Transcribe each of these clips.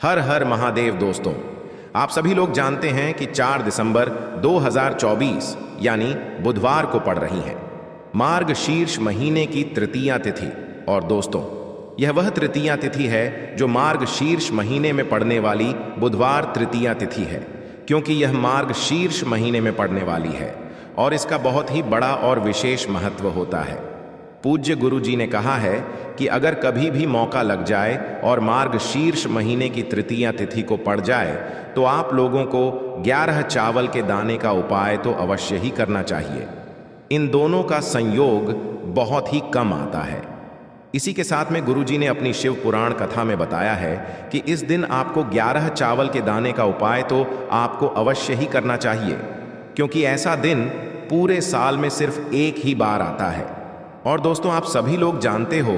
हर हर महादेव दोस्तों, आप सभी लोग जानते हैं कि 4 दिसंबर 2024 यानी बुधवार को पड़ रही है मार्ग शीर्ष महीने की तृतीया तिथि। और दोस्तों, यह वह तृतीया तिथि है जो मार्ग शीर्ष महीने में पड़ने वाली बुधवार तृतीया तिथि है, क्योंकि यह मार्ग शीर्ष महीने में पड़ने वाली है और इसका बहुत ही बड़ा और विशेष महत्व होता है। पूज्य गुरु जी ने कहा है कि अगर कभी भी मौका लग जाए और मार्ग शीर्ष महीने की तृतीया तिथि को पड़ जाए तो आप लोगों को 11 चावल के दाने का उपाय तो अवश्य ही करना चाहिए। इन दोनों का संयोग बहुत ही कम आता है। इसी के साथ में गुरु जी ने अपनी शिव पुराण कथा में बताया है कि इस दिन आपको 11 चावल के दाने का उपाय तो आपको अवश्य ही करना चाहिए, क्योंकि ऐसा दिन पूरे साल में सिर्फ एक ही बार आता है। और दोस्तों, आप सभी लोग जानते हो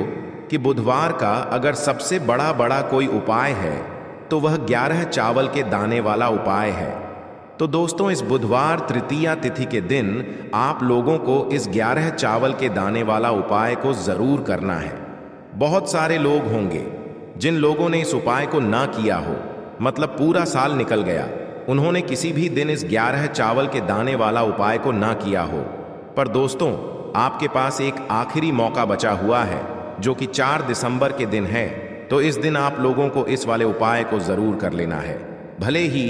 कि बुधवार का अगर सबसे बड़ा कोई उपाय है तो वह 11 चावल के दाने वाला उपाय है। तो दोस्तों, इस बुधवार तृतीया तिथि के दिन आप लोगों को इस 11 चावल के दाने वाला उपाय को जरूर करना है। बहुत सारे लोग होंगे जिन लोगों ने इस उपाय को ना किया हो, मतलब पूरा साल निकल गया, उन्होंने किसी भी दिन इस 11 चावल के दाने वाला उपाय को ना किया हो। पर दोस्तों, आपके पास एक आखिरी मौका बचा हुआ है जो कि 4 दिसंबर के दिन है। तो इस दिन आप लोगों को इस वाले उपाय को जरूर कर लेना है। भले ही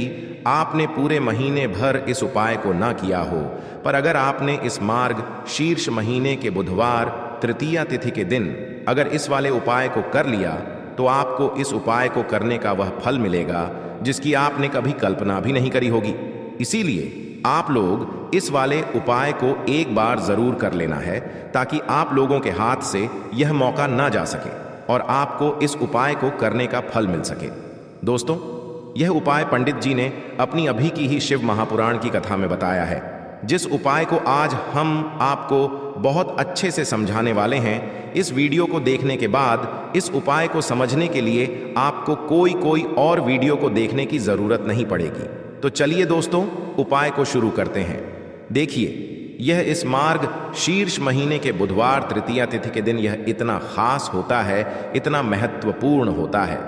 आपने पूरे महीने भर इस उपाय को ना किया हो, पर अगर आपने इस मार्ग शीर्ष महीने के बुधवार तृतीया तिथि के दिन अगर इस वाले उपाय को कर लिया तो आपको इस उपाय को करने का वह फल मिलेगा जिसकी आपने कभी कल्पना भी नहीं करी होगी। इसीलिए आप लोग इस वाले उपाय को एक बार जरूर कर लेना है ताकि आप लोगों के हाथ से यह मौका ना जा सके और आपको इस उपाय को करने का फल मिल सके। दोस्तों, यह उपाय पंडित जी ने अपनी अभी की ही शिव महापुराण की कथा में बताया है, जिस उपाय को आज हम आपको बहुत अच्छे से समझाने वाले हैं। इस वीडियो को देखने के बाद इस उपाय को समझने के लिए आपको कोई और वीडियो को देखने की जरूरत नहीं पड़ेगी। तो चलिए दोस्तों, उपाय को शुरू करते हैं। देखिए, यह इस मार्ग शीर्ष महीने के बुधवार तृतीया तिथि के दिन यह इतना खास होता है, इतना महत्वपूर्ण होता है।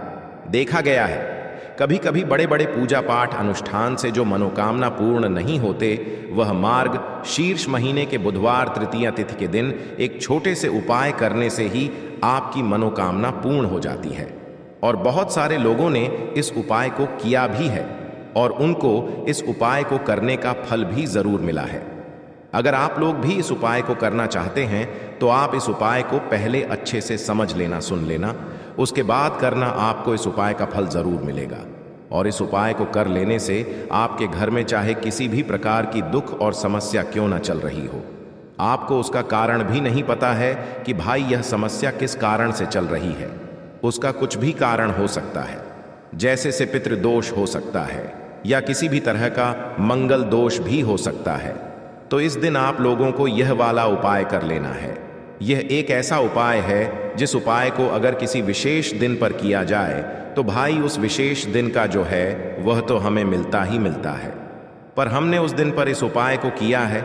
देखा गया है कभी कभी बड़े बड़े पूजा पाठ अनुष्ठान से जो मनोकामना पूर्ण नहीं होते, वह मार्ग शीर्ष महीने के बुधवार तृतीया तिथि के दिन एक छोटे से उपाय करने से ही आपकी मनोकामना पूर्ण हो जाती है। और बहुत सारे लोगों ने इस उपाय को किया भी है और उनको इस उपाय को करने का फल भी जरूर मिला है। अगर आप लोग भी इस उपाय को करना चाहते हैं तो आप इस उपाय को पहले अच्छे से समझ लेना, सुन लेना, उसके बाद करना। आपको इस उपाय का फल जरूर मिलेगा। और इस उपाय को कर लेने से आपके घर में चाहे किसी भी प्रकार की दुख और समस्या क्यों न चल रही हो, आपको उसका कारण भी नहीं पता है कि भाई यह समस्या किस कारण से चल रही है। उसका कुछ भी कारण हो सकता है, जैसे से पितृदोष हो सकता है या किसी भी तरह का मंगल दोष भी हो सकता है। तो इस दिन आप लोगों को यह वाला उपाय कर लेना है। यह एक ऐसा उपाय है जिस उपाय को अगर किसी विशेष दिन पर किया जाए तो भाई उस विशेष दिन का जो है वह तो हमें मिलता ही मिलता है। पर हमने उस दिन पर इस उपाय को किया है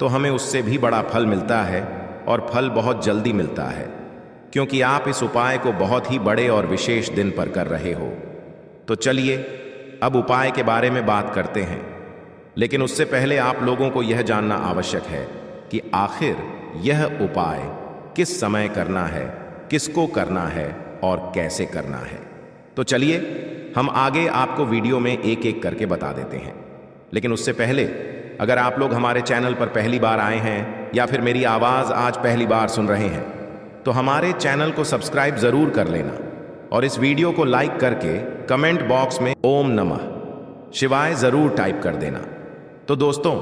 तो हमें उससे भी बड़ा फल मिलता है, और फल बहुत जल्दी मिलता है, क्योंकि आप इस उपाय को बहुत ही बड़े और विशेष दिन पर कर रहे हो। तो चलिए अब उपाय के बारे में बात करते हैं, लेकिन उससे पहले आप लोगों को यह जानना आवश्यक है कि आखिर यह उपाय किस समय करना है, किसको करना है और कैसे करना है। तो चलिए हम आगे आपको वीडियो में एक एक करके बता देते हैं। लेकिन उससे पहले, अगर आप लोग हमारे चैनल पर पहली बार आए हैं या फिर मेरी आवाज़ आज पहली बार सुन रहे हैं तो हमारे चैनल को सब्सक्राइब ज़रूर कर लेना और इस वीडियो को लाइक करके कमेंट बॉक्स में ओम नमः शिवाय ज़रूर टाइप कर देना। तो दोस्तों,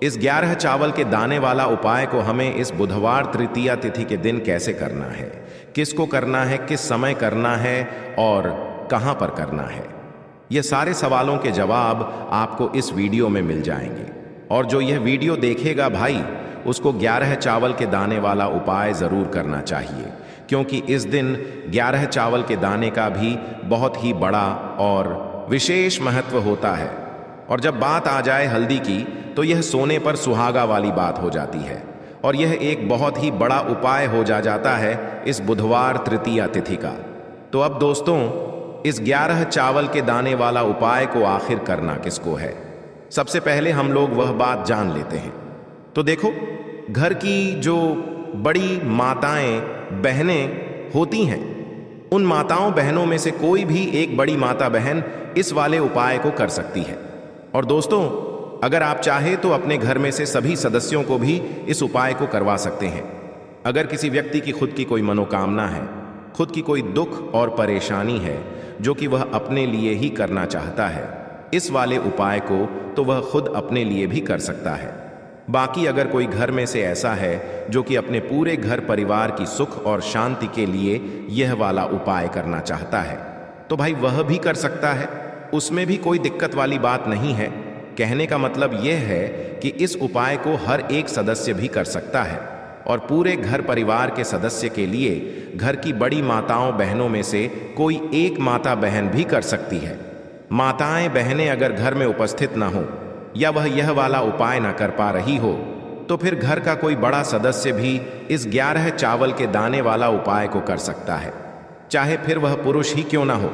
इस 11 चावल के दाने वाला उपाय को हमें इस बुधवार तृतीया तिथि के दिन कैसे करना है, किसको करना है, किस समय करना है और कहां पर करना है, ये सारे सवालों के जवाब आपको इस वीडियो में मिल जाएंगे। और जो यह वीडियो देखेगा भाई, उसको 11 चावल के दाने वाला उपाय ज़रूर करना चाहिए, क्योंकि इस दिन 11 चावल के दाने का भी बहुत ही बड़ा और विशेष महत्व होता है। और जब बात आ जाए हल्दी की तो यह सोने पर सुहागा वाली बात हो जाती है और यह एक बहुत ही बड़ा उपाय हो जाता है इस बुधवार तृतीया तिथि का। तो अब दोस्तों, इस 11 चावल के दाने वाला उपाय को आखिर करना किसको है? सबसे पहले हम लोग वह बात जान लेते हैं। तो देखो, घर की जो बड़ी माताएं बहनें होती हैं, उन माताओं बहनों में से कोई भी एक बड़ी माता बहन इस वाले उपाय को कर सकती है। और दोस्तों, अगर आप चाहे तो अपने घर में से सभी सदस्यों को भी इस उपाय को करवा सकते हैं। अगर किसी व्यक्ति की खुद की कोई मनोकामना है, खुद की कोई दुख और परेशानी है जो कि वह अपने लिए ही करना चाहता है, इस वाले उपाय को तो वह खुद अपने लिए भी कर सकता है। बाकी अगर कोई घर में से ऐसा है जो कि अपने पूरे घर परिवार की सुख और शांति के लिए यह वाला उपाय करना चाहता है, तो भाई वह भी कर सकता है। उसमें भी कोई दिक्कत वाली बात नहीं है। कहने का मतलब यह है कि इस उपाय को हर एक सदस्य भी कर सकता है और पूरे घर परिवार के सदस्य के लिए घर की बड़ी माताओं बहनों में से कोई एक माता बहन भी कर सकती है। माताएं बहनें अगर घर में उपस्थित ना हो या वह यह वाला उपाय ना कर पा रही हो, तो फिर घर का कोई बड़ा सदस्य भी इस 11 चावल के दाने वाला उपाय को कर सकता है, चाहे फिर वह पुरुष ही क्यों ना हो।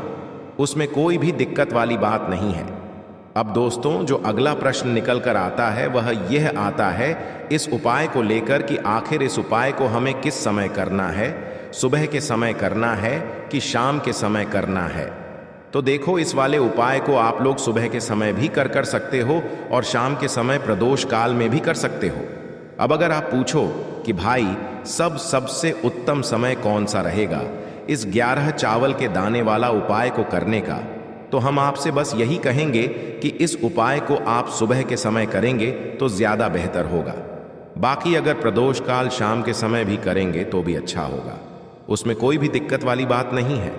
उसमें कोई भी दिक्कत वाली बात नहीं है। अब दोस्तों, जो अगला प्रश्न निकल कर आता है वह यह आता है इस उपाय को लेकर कि आखिर इस उपाय को हमें किस समय करना है, सुबह के समय करना है कि शाम के समय करना है। तो देखो, इस वाले उपाय को आप लोग सुबह के समय भी कर सकते हो और शाम के समय प्रदोष काल में भी कर सकते हो। अब अगर आप पूछो कि भाई सबसे उत्तम समय कौन सा रहेगा इस 11 चावल के दाने वाला उपाय को करने का, तो हम आपसे बस यही कहेंगे कि इस उपाय को आप सुबह के समय करेंगे तो ज्यादा बेहतर होगा। बाकी अगर प्रदोष काल शाम के समय भी करेंगे तो भी अच्छा होगा, उसमें कोई भी दिक्कत वाली बात नहीं है।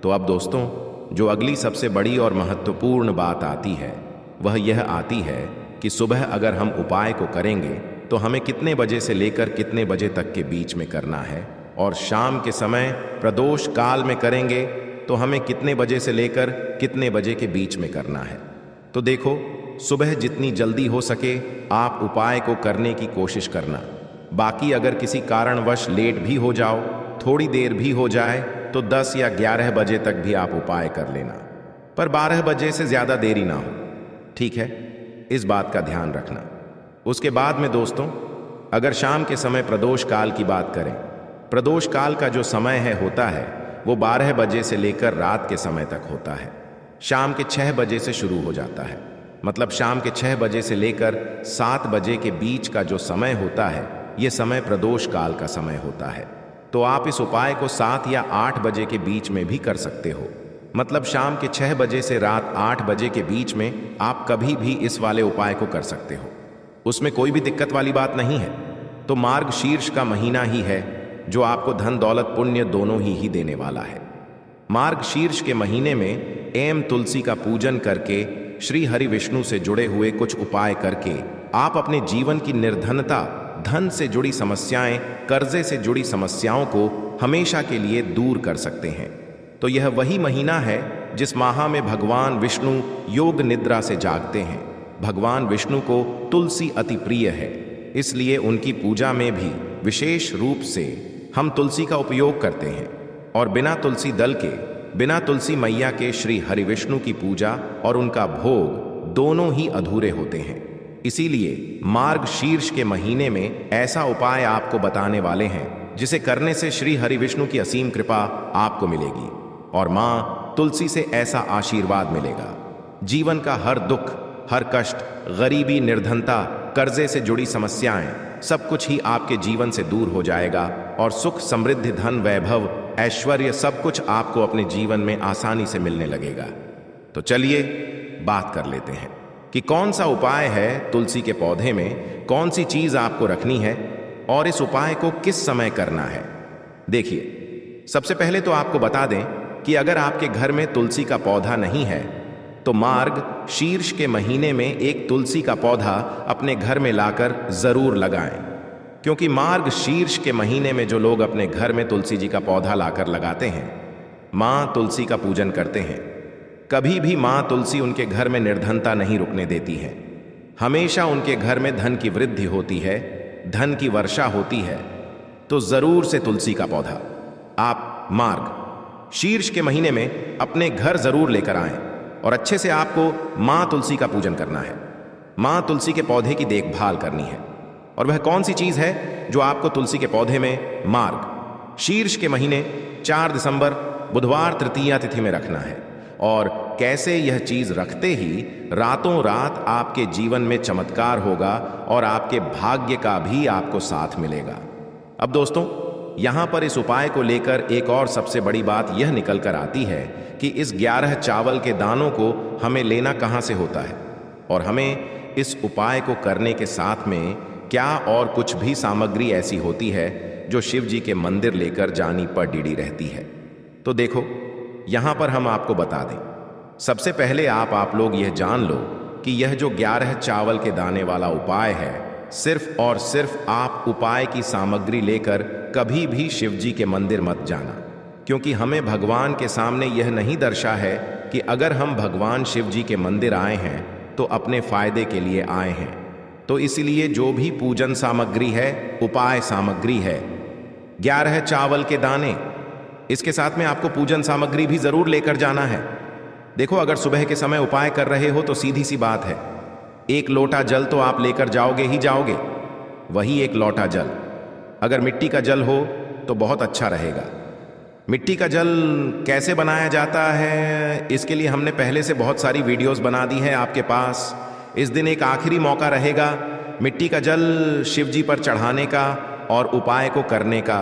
तो अब दोस्तों, जो अगली सबसे बड़ी और महत्वपूर्ण बात आती है वह यह आती है कि सुबह अगर हम उपाय को करेंगे तो हमें कितने बजे से लेकर कितने बजे तक के बीच में करना है, और शाम के समय प्रदोष काल में करेंगे तो हमें कितने बजे से लेकर कितने बजे के बीच में करना है। तो देखो, सुबह जितनी जल्दी हो सके आप उपाय को करने की कोशिश करना। बाकी अगर किसी कारणवश लेट भी हो जाओ, थोड़ी देर भी हो जाए, तो 10 या 11 बजे तक भी आप उपाय कर लेना, पर 12 बजे से ज्यादा देरी ना हो, ठीक है? इस बात का ध्यान रखना। उसके बाद में दोस्तों, अगर शाम के समय प्रदोष काल की बात करें, प्रदोष काल का जो समय होता है वो 12 बजे से लेकर रात के समय तक होता है। शाम के 6 बजे से शुरू हो जाता है, मतलब शाम के 6 बजे से लेकर 7 बजे के बीच का जो समय होता है, ये समय प्रदोष काल का समय होता है। तो आप इस उपाय को 7 या 8 बजे के बीच में भी कर सकते हो, मतलब शाम के 6 बजे से रात 8 बजे के बीच में आप कभी भी इस वाले उपाय को कर सकते हो, उसमें कोई भी दिक्कत वाली बात नहीं है। तो मार्ग शीर्ष का महीना ही है जो आपको धन दौलत पुण्य दोनों ही देने वाला है। मार्ग शीर्ष के महीने में तुलसी का पूजन करके, श्री हरि विष्णु से जुड़े हुए कुछ उपाय करके आप अपने जीवन की निर्धनता, धन से जुड़ी समस्याएं, कर्जे से जुड़ी समस्याओं को हमेशा के लिए दूर कर सकते हैं। तो यह वही महीना है जिस माह में भगवान विष्णु योग निद्रा से जागते हैं। भगवान विष्णु को तुलसी अति प्रिय है, इसलिए उनकी पूजा में भी विशेष रूप से हम तुलसी का उपयोग करते हैं। और बिना तुलसी दल के, बिना तुलसी मैया के श्री हरि विष्णु की पूजा और उनका भोग दोनों ही अधूरे होते हैं। इसीलिए मार्ग शीर्ष के महीने में ऐसा उपाय आपको बताने वाले हैं जिसे करने से श्री हरि विष्णु की असीम कृपा आपको मिलेगी और मां तुलसी से ऐसा आशीर्वाद मिलेगा। जीवन का हर दुख, हर कष्ट, गरीबी, निर्धनता, कर्जे से जुड़ी समस्याएं, सब कुछ ही आपके जीवन से दूर हो जाएगा और सुख, समृद्धि, धन, वैभव, ऐश्वर्य सब कुछ आपको अपने जीवन में आसानी से मिलने लगेगा। तो चलिए बात कर लेते हैं कि कौन सा उपाय है, तुलसी के पौधे में कौन सी चीज आपको रखनी है और इस उपाय को किस समय करना है। देखिए, सबसे पहले तो आपको बता दें कि अगर आपके घर में तुलसी का पौधा नहीं है तो मार्ग शीर्ष के महीने में एक तुलसी का पौधा अपने घर में लाकर जरूर लगाएं, क्योंकि मार्ग शीर्ष के महीने में जो लोग अपने घर में तुलसी जी का पौधा लाकर लगाते हैं, मां तुलसी का पूजन करते हैं, कभी भी मां तुलसी उनके घर में निर्धनता नहीं रुकने देती है। हमेशा उनके घर में धन की वृद्धि होती है, धन की वर्षा होती है। तो जरूर से तुलसी का पौधा आप मार्ग शीर्ष के महीने में अपने घर जरूर लेकर आएं और अच्छे से आपको माँ तुलसी का पूजन करना है। माँ तुलसी के पौधे की देखभाल करनी है। और वह कौन सी चीज है जो आपको तुलसी के पौधे में मार्ग शीर्ष के महीने 4 दिसंबर बुधवार तृतीया तिथि में रखना है। और कैसे यह चीज रखते ही रातों रात आपके जीवन में चमत्कार होगा और आपके भाग्य का भी आपको साथ मिलेगा। अब दोस्तों, यहां पर इस उपाय को लेकर एक और सबसे बड़ी बात यह निकल कर आती है कि इस 11 चावल के दानों को हमें लेना कहां से होता है और हमें इस उपाय को करने के साथ में क्या और कुछ भी सामग्री ऐसी होती है जो शिव जी के मंदिर लेकर जानी पड़ी रहती है। तो देखो, यहां पर हम आपको बता दें। सबसे पहले आप लोग यह जान लो कि यह जो 11 चावल के दाने वाला उपाय है, सिर्फ और सिर्फ आप उपाय की सामग्री लेकर कभी भी शिव जी के मंदिर मत जाना, क्योंकि हमें भगवान के सामने यह नहीं दर्शा है कि अगर हम भगवान शिव जी के मंदिर आए हैं तो अपने फायदे के लिए आए हैं। तो इसलिए जो भी पूजन सामग्री है, उपाय सामग्री है, 11 चावल के दाने, इसके साथ में आपको पूजन सामग्री भी जरूर लेकर जाना है। देखो, अगर सुबह के समय उपाय कर रहे हो तो सीधी सी बात है, 1 लोटा जल तो आप लेकर जाओगे ही जाओगे। वही 1 लोटा जल अगर मिट्टी का जल हो तो बहुत अच्छा रहेगा। मिट्टी का जल कैसे बनाया जाता है, इसके लिए हमने पहले से बहुत सारी वीडियोस बना दी है आपके पास। इस दिन एक आखिरी मौका रहेगा मिट्टी का जल शिव जी पर चढ़ाने का और उपाय को करने का।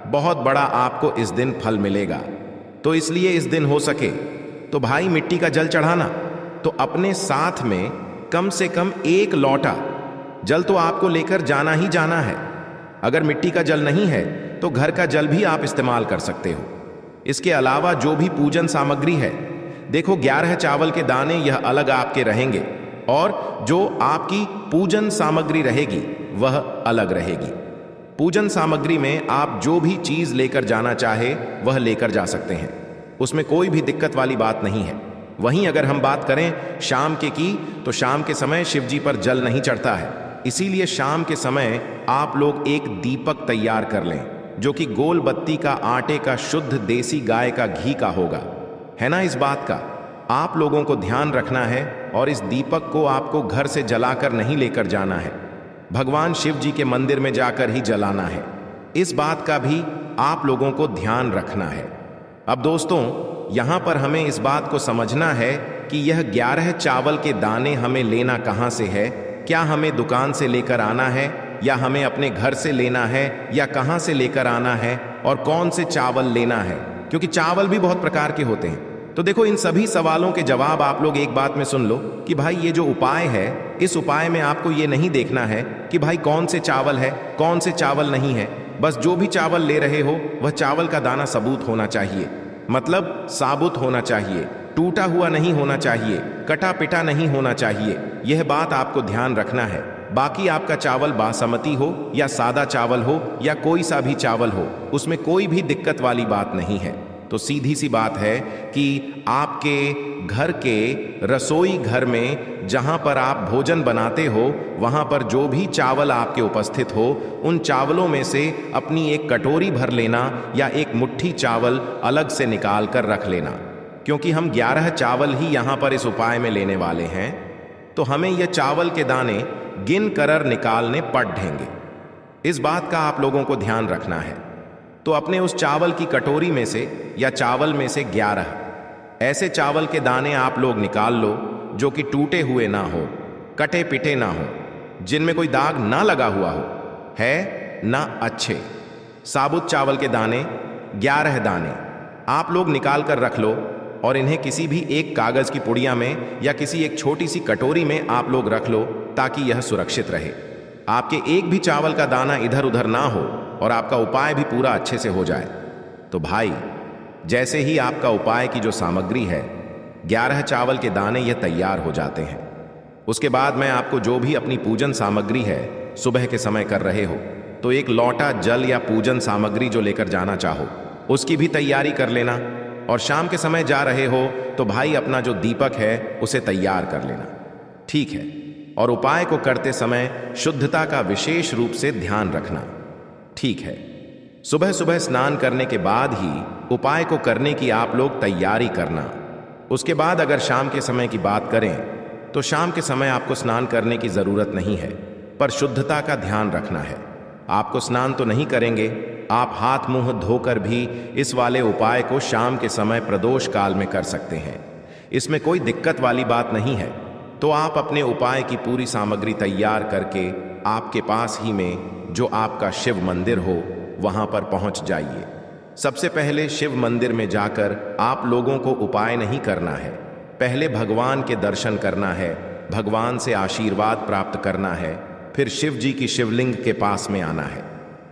बहुत बड़ा आपको इस दिन फल मिलेगा। तो इसलिए इस दिन हो सके तो भाई मिट्टी का जल चढ़ाना, तो अपने साथ में कम से कम 1 लोटा जल तो आपको लेकर जाना ही जाना है। अगर मिट्टी का जल नहीं है तो घर का जल भी आप इस्तेमाल कर सकते हो। इसके अलावा जो भी पूजन सामग्री है, देखो 11 चावल के दाने यह अलग आपके रहेंगे और जो आपकी पूजन सामग्री रहेगी वह अलग रहेगी। पूजन सामग्री में आप जो भी चीज लेकर जाना चाहे वह लेकर जा सकते हैं, उसमें कोई भी दिक्कत वाली बात नहीं है। वहीं अगर हम बात करें शाम के की, तो शाम के समय शिव जी पर जल नहीं चढ़ता है, इसीलिए शाम के समय आप लोग एक दीपक तैयार कर लें जो कि गोल बत्ती का, आटे का, शुद्ध देसी गाय का घी का होगा। है ना, इस बात का आप लोगों को ध्यान रखना है। और इस दीपक को आपको घर से जलाकर नहीं लेकर जाना है, भगवान शिव जी के मंदिर में जाकर ही जलाना है। इस बात का भी आप लोगों को ध्यान रखना है। अब दोस्तों, यहां पर हमें इस बात को समझना है कि यह 11 चावल के दाने हमें लेना कहां से है। क्या हमें दुकान से लेकर आना है या हमें अपने घर से लेना है या कहां से लेकर आना है और कौन से चावल लेना है, क्योंकि चावल भी बहुत प्रकार के होते हैं। तो देखो, इन सभी सवालों के जवाब आप लोग एक बात में सुन लो कि भाई ये जो उपाय है, इस उपाय में आपको ये नहीं देखना है कि भाई कौन से चावल है, कौन से चावल नहीं है। बस जो भी चावल ले रहे हो वह चावल का दाना सबूत होना चाहिए, मतलब साबुत होना चाहिए, टूटा हुआ नहीं होना चाहिए, कटा पिटा नहीं होना चाहिए। यह बात आपको ध्यान रखना है। बाकी आपका चावल बासमती हो या सादा चावल हो या कोई सा भी चावल हो, उसमें कोई भी दिक्कत वाली बात नहीं है। तो सीधी सी बात है कि आपके घर के रसोई घर में जहां पर आप भोजन बनाते हो, वहां पर जो भी चावल आपके उपस्थित हो, उन चावलों में से अपनी एक कटोरी भर लेना या एक मुट्ठी चावल अलग से निकाल कर रख लेना, क्योंकि हम 11 चावल ही यहां पर इस उपाय में लेने वाले हैं। तो हमें यह चावल के दाने गिन कर निकालने पड़ेंगे। इस बात का आप लोगों को ध्यान रखना है। तो अपने उस चावल की कटोरी में से या चावल में से 11 ऐसे चावल के दाने आप लोग निकाल लो जो कि टूटे हुए ना हो, कटे पिटे ना हो, जिनमें कोई दाग ना लगा हुआ हो, है ना अच्छे साबुत चावल के दाने 11 दाने आप लोग निकाल कर रख लो और इन्हें किसी भी एक कागज की पुड़िया में या किसी एक छोटी सी कटोरी में आप लोग रख लो ताकि यह सुरक्षित रहे। आपके एक भी चावल का दाना इधर उधर ना हो और आपका उपाय भी पूरा अच्छे से हो जाए। तो भाई, जैसे ही आपका उपाय की जो सामग्री है, 11 चावल के दाने ये तैयार हो जाते हैं, उसके बाद मैं आपको जो भी अपनी पूजन सामग्री है सुबह के समय कर रहे हो, तो 1 लोटा जल या पूजन सामग्री जो लेकर जाना चाहो उसकी भी तैयारी कर लेना। और शाम के समय जा रहे हो तो भाई अपना जो दीपक है उसे तैयार कर लेना, ठीक है। और उपाय को करते समय शुद्धता का विशेष रूप से ध्यान रखना, ठीक है। सुबह सुबह स्नान करने के बाद ही उपाय को करने की आप लोग तैयारी करना। उसके बाद अगर शाम के समय की बात करें तो शाम के समय आपको स्नान करने की जरूरत नहीं है, पर शुद्धता का ध्यान रखना है। आपको स्नान तो नहीं करेंगे, आप हाथ मुंह धोकर भी इस वाले उपाय को शाम के समय प्रदोष काल में कर सकते हैं। इसमें कोई दिक्कत वाली बात नहीं है। तो आप अपने उपाय की पूरी सामग्री तैयार करके आपके पास ही में जो आपका शिव मंदिर हो वहां पर पहुंच जाइए। सबसे पहले शिव मंदिर में जाकर आप लोगों को उपाय नहीं करना है, पहले भगवान के दर्शन करना है, भगवान से आशीर्वाद प्राप्त करना है, फिर शिव जी की शिवलिंग के पास में आना है।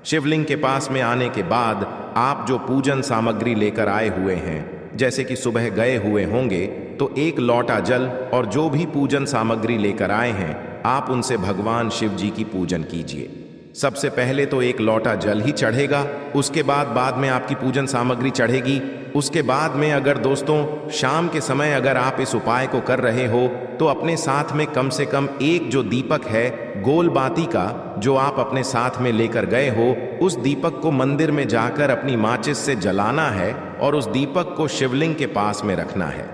शिवलिंग के पास में आने के बाद आप जो पूजन सामग्री लेकर आए हुए हैं, जैसे कि सुबह गए हुए होंगे तो एक लोटा जल और जो भी पूजन सामग्री लेकर आए हैं आप उनसे भगवान शिव जी की पूजन कीजिए। सबसे पहले तो एक लोटा जल ही चढ़ेगा, उसके बाद में आपकी पूजन सामग्री चढ़ेगी। उसके बाद में अगर दोस्तों शाम के समय अगर आप इस उपाय को कर रहे हो तो अपने साथ में कम से कम एक जो दीपक है गोल बाती का जो आप अपने साथ में लेकर गए हो, उस दीपक को मंदिर में जाकर अपनी माचिस से जलाना है और उस दीपक को शिवलिंग के पास में रखना है।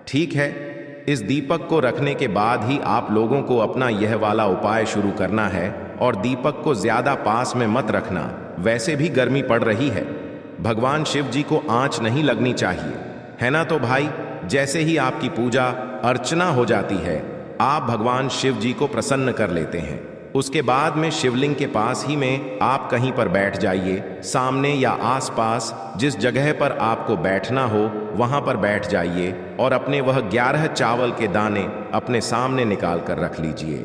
ठीक है, इस दीपक को रखने के बाद ही आप लोगों को अपना यह वाला उपाय शुरू करना है और दीपक को ज्यादा पास में मत रखना, वैसे भी गर्मी पड़ रही है। भगवान शिव जी को आंच नहीं लगनी चाहिए, है ना। तो भाई जैसे ही आपकी पूजा अर्चना हो जाती है आप भगवान शिव जी को प्रसन्न कर लेते हैं। उसके बाद में शिवलिंग के पास ही में आप कहीं पर बैठ जाइए, सामने या आसपास जिस जगह पर आपको बैठना हो वहां पर बैठ जाइए और अपने वह 11 चावल के दाने अपने सामने निकाल कर रख लीजिए,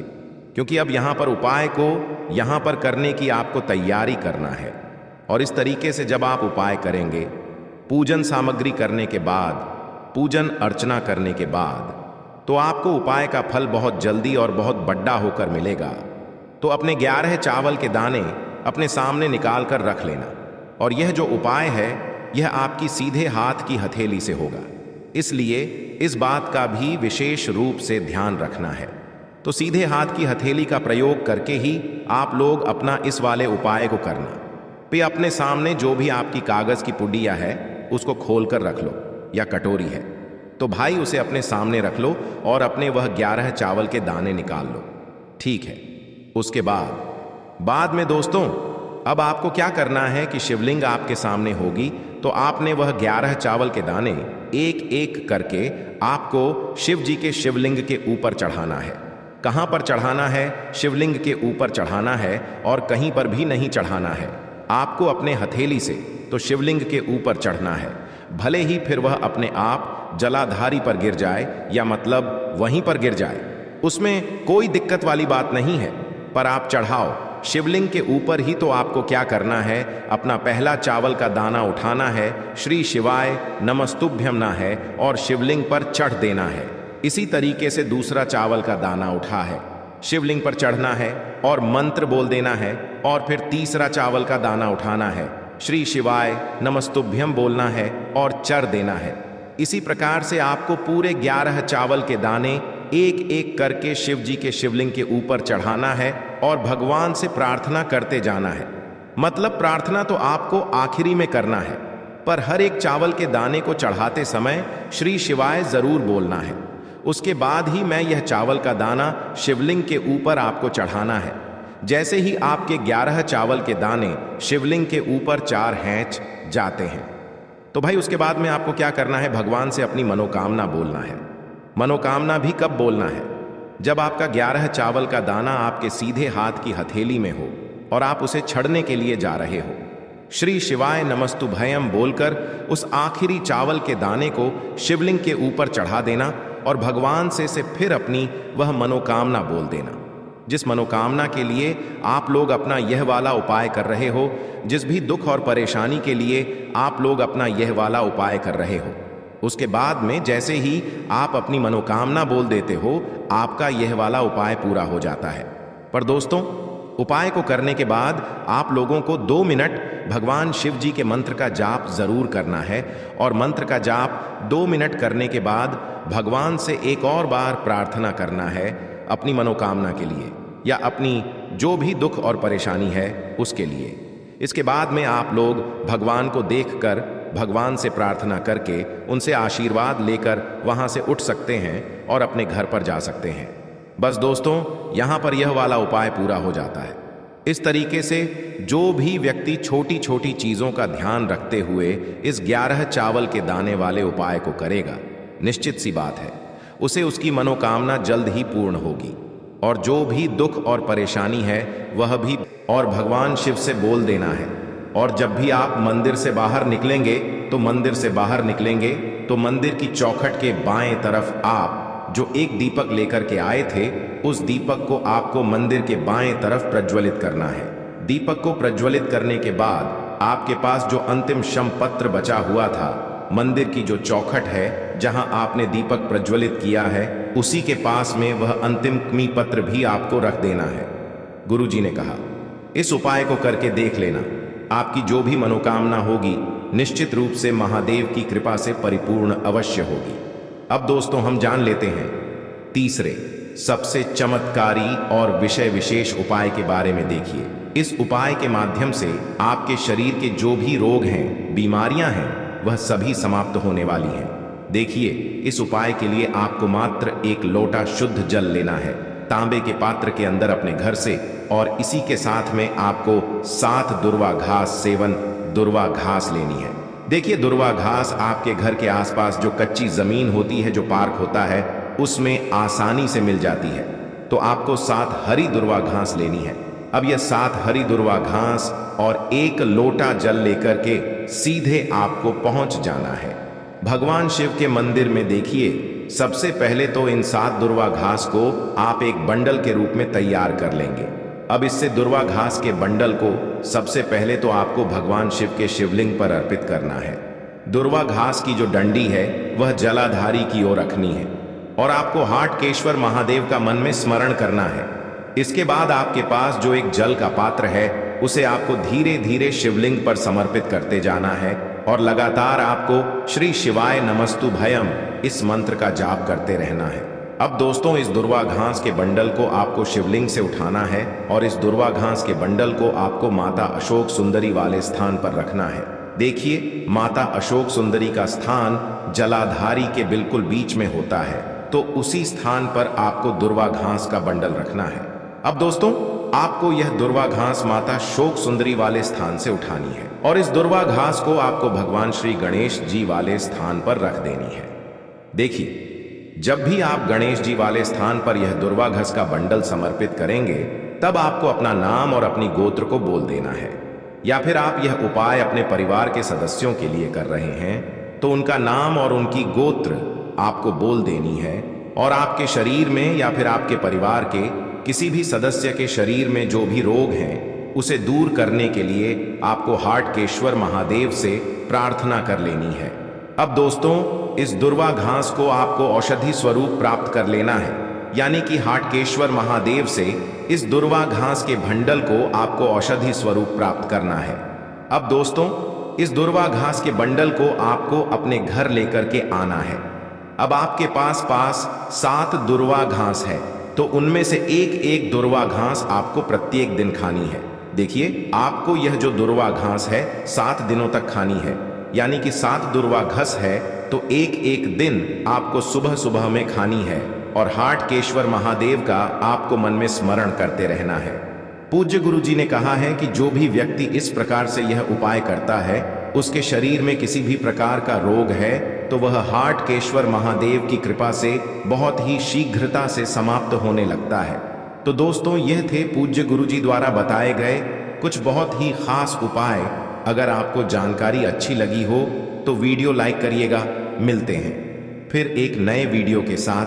क्योंकि अब यहाँ पर उपाय को यहाँ पर करने की आपको तैयारी करना है। और इस तरीके से जब आप उपाय करेंगे, पूजन सामग्री करने के बाद, पूजन अर्चना करने के बाद, तो आपको उपाय का फल बहुत जल्दी और बहुत बड़ा होकर मिलेगा। तो अपने 11 चावल के दाने अपने सामने निकाल कर रख लेना। और यह जो उपाय है यह आपकी सीधे हाथ की हथेली से होगा, इसलिए इस बात का भी विशेष रूप से ध्यान रखना है। तो सीधे हाथ की हथेली का प्रयोग करके ही आप लोग अपना इस वाले उपाय को करना। पे अपने सामने जो भी आपकी कागज की पुड़िया है उसको खोल कर रख लो, या कटोरी है तो भाई उसे अपने सामने रख लो और अपने वह 11 चावल के दाने निकाल लो। ठीक है, उसके बाद में दोस्तों अब आपको क्या करना है कि शिवलिंग आपके सामने होगी तो आपने वह 11 चावल के दाने एक एक करके आपको शिव जी के शिवलिंग के ऊपर चढ़ाना है। कहां पर चढ़ाना है? शिवलिंग के ऊपर चढ़ाना है और कहीं पर भी नहीं चढ़ाना है। आपको अपने हथेली से तो शिवलिंग के ऊपर चढ़ना है, भले ही फिर वह अपने आप जलाधारी पर गिर जाए या मतलब वहीं पर गिर जाए, उसमें कोई दिक्कत वाली बात नहीं है, पर आप चढ़ाओ शिवलिंग के ऊपर ही। तो आपको क्या करना है, अपना पहला चावल का दाना उठाना है, श्री शिवाय नमस्तुभ्यम ना है और शिवलिंग पर चढ़ देना है। इसी तरीके से दूसरा चावल का दाना उठा है, शिवलिंग पर चढ़ना है और मंत्र बोल देना है, और फिर तीसरा चावल का दाना उठाना है, श्री शिवाय नमस्तुभ्यम बोलना है और चढ़ देना है। इसी प्रकार से आपको पूरे 11 चावल के दाने एक एक करके शिव जी के शिवलिंग के ऊपर चढ़ाना है और भगवान से प्रार्थना करते जाना है। मतलब प्रार्थना तो आपको आखिरी में करना है, पर हर एक चावल के दाने को चढ़ाते समय श्री शिवाय जरूर बोलना है। उसके बाद ही मैं यह चावल का दाना शिवलिंग के ऊपर आपको चढ़ाना है। जैसे ही आपके 11 चावल के दाने शिवलिंग के ऊपर 4 हैंच जाते हैं तो भाई उसके बाद में आपको क्या करना है, भगवान से अपनी मनोकामना बोलना है। मनोकामना भी कब बोलना है? जब आपका 11 चावल का दाना आपके सीधे हाथ की हथेली में हो और आप उसे छड़ने के लिए जा रहे हो। श्री शिवाय नमस्तुभयम बोलकर उस आखिरी चावल के दाने को शिवलिंग के ऊपर चढ़ा देना और भगवान से फिर अपनी वह मनोकामना बोल देना, जिस मनोकामना के लिए आप लोग अपना यह वाला उपाय कर रहे हो, जिस भी दुख और परेशानी के लिए आप लोग अपना यह वाला उपाय कर रहे हो। उसके बाद में जैसे ही आप अपनी मनोकामना बोल देते हो, आपका यह वाला उपाय पूरा हो जाता है। पर दोस्तों, उपाय को करने के बाद आप लोगों को 2 मिनट भगवान शिव जी के मंत्र का जाप जरूर करना है, और मंत्र का जाप 2 मिनट करने के बाद भगवान से एक और बार प्रार्थना करना है अपनी मनोकामना के लिए, या अपनी जो भी दुख और परेशानी है उसके लिए। इसके बाद में आप लोग भगवान को देखकर, भगवान से प्रार्थना करके, उनसे आशीर्वाद लेकर वहां से उठ सकते हैं और अपने घर पर जा सकते हैं। बस दोस्तों, यहाँ पर यह वाला उपाय पूरा हो जाता है। इस तरीके से जो भी व्यक्ति छोटी छोटी चीज़ों का ध्यान रखते हुए इस 11 चावल के दाने वाले उपाय को करेगा, निश्चित सी बात है उसे उसकी मनोकामना जल्द ही पूर्ण होगी, और जो भी दुख और परेशानी है वह भी और भगवान शिव से बोल देना है। और जब भी आप मंदिर से बाहर निकलेंगे तो मंदिर की चौखट के बाएं तरफ आप जो एक दीपक लेकर के आए थे, उस दीपक को आपको मंदिर के बाएं तरफ प्रज्वलित करना है। दीपक को प्रज्वलित करने के बाद आपके पास जो अंतिम शम पत्र बचा हुआ था, मंदिर की जो चौखट है जहां आपने दीपक प्रज्वलित किया है, उसी के पास में वह अंतिम मी पत्र भी आपको रख देना है। गुरुजी ने कहा, इस उपाय को करके देख लेना, आपकी जो भी मनोकामना होगी निश्चित रूप से महादेव की कृपा से परिपूर्ण अवश्य होगी। अब दोस्तों, हम जान लेते हैं तीसरे सबसे चमत्कारी और विषय विशेष उपाय के बारे में। देखिए, इस उपाय के माध्यम से आपके शरीर के जो भी रोग हैं, बीमारियां हैं, वह सभी समाप्त होने वाली हैं। देखिए, इस उपाय के लिए आपको मात्र एक लोटा शुद्ध जल लेना है, तांबे के पात्र के अंदर अपने घर से, और इसी के साथ में आपको 7 दुर्वा घास लेनी है। देखिए, दुर्वा घास आपके घर के आसपास जो कच्ची जमीन होती है, जो पार्क होता है, उसमें आसानी से मिल जाती है। तो आपको 7 हरी दुर्वा घास लेनी है। अब यह 7 हरी दुर्वा घास और एक लोटा जल लेकर के सीधे आपको पहुंच जाना है भगवान शिव के मंदिर में। देखिए, सबसे पहले तो इन 7 दुर्वा घास को आप एक बंडल के रूप में तैयार कर लेंगे। अब इससे दुर्वा घास के बंडल को सबसे पहले तो आपको भगवान शिव के शिवलिंग पर अर्पित करना है। दुर्वा घास की जो डंडी है वह जलाधारी की ओर रखनी है, और आपको हाटकेश्वर महादेव का मन में स्मरण करना है। इसके बाद आपके पास जो एक जल का पात्र है, उसे आपको धीरे धीरे शिवलिंग पर समर्पित करते जाना है, और लगातार आपको श्री शिवाय नमस्तु भयम इस मंत्र का जाप करते रहना है। अब दोस्तों, इस दुर्वा घास के बंडल को आपको शिवलिंग से उठाना है, और इस दुर्वा घास के बंडल को आपको माता अशोक सुंदरी वाले स्थान पर रखना है। देखिए, माता अशोक सुंदरी का स्थान जलाधारी के बिल्कुल बीच में होता है, तो उसी स्थान पर आपको दुर्वा घास का बंडल रखना है। अब दोस्तों, आपको यह दुर्वा घास माता शोक सुंदरी वाले स्थान से उठानी है, और इस दुर्वा घास को आपको भगवान श्री गणेश जी वाले स्थान पर रख देनी है। देखिए, जब भी आप गणेश जी वाले स्थान पर यह दुर्वा घास का बंडल समर्पित करेंगे, तब आपको अपना नाम और अपनी गोत्र को बोल देना है। या फिर आप यह उपाय अपने परिवार के सदस्यों के लिए कर रहे हैं, तो उनका नाम और उनकी गोत्र आपको बोल देनी है, और आपके शरीर में या फिर आपके परिवार के किसी भी सदस्य के शरीर में जो भी रोग हैं, उसे दूर करने के लिए आपको हाटकेश्वर महादेव से प्रार्थना कर लेनी है। अब दोस्तों, इस दुर्वा घास को आपको औषधि स्वरूप प्राप्त कर लेना है, यानी कि हाटकेश्वर महादेव से इस दुर्वा घास के बंडल को आपको औषधि स्वरूप प्राप्त करना है। अब दोस्तों, इस दुर्वा घास के बंडल को आपको अपने घर लेकर के आना है। अब आपके पास 7 दुर्वा घास है, तो उनमें से एक दुर्वा घास आपको प्रत्येक दिन खानी है। देखिए, आपको यह जो दुर्वा घास है 7 दिनों तक खानी है, यानी कि 7 दुर्वा घास है, तो एक दिन आपको सुबह सुबह में खानी है, और हाटकेश्वर महादेव का आपको मन में स्मरण करते रहना है। पूज्य गुरु जी ने कहा है कि जो भी व्यक्ति इस प्रकार से यह उपाय करता है, उसके शरीर में किसी भी प्रकार का रोग है, तो वह हाटकेश्वर महादेव की कृपा से बहुत ही शीघ्रता से समाप्त होने लगता है। तो दोस्तों, यह थे पूज्य गुरु जी द्वारा बताए गए कुछ बहुत ही खास उपाय। अगर आपको जानकारी अच्छी लगी हो तो वीडियो लाइक करिएगा। मिलते हैं फिर एक नए वीडियो के साथ।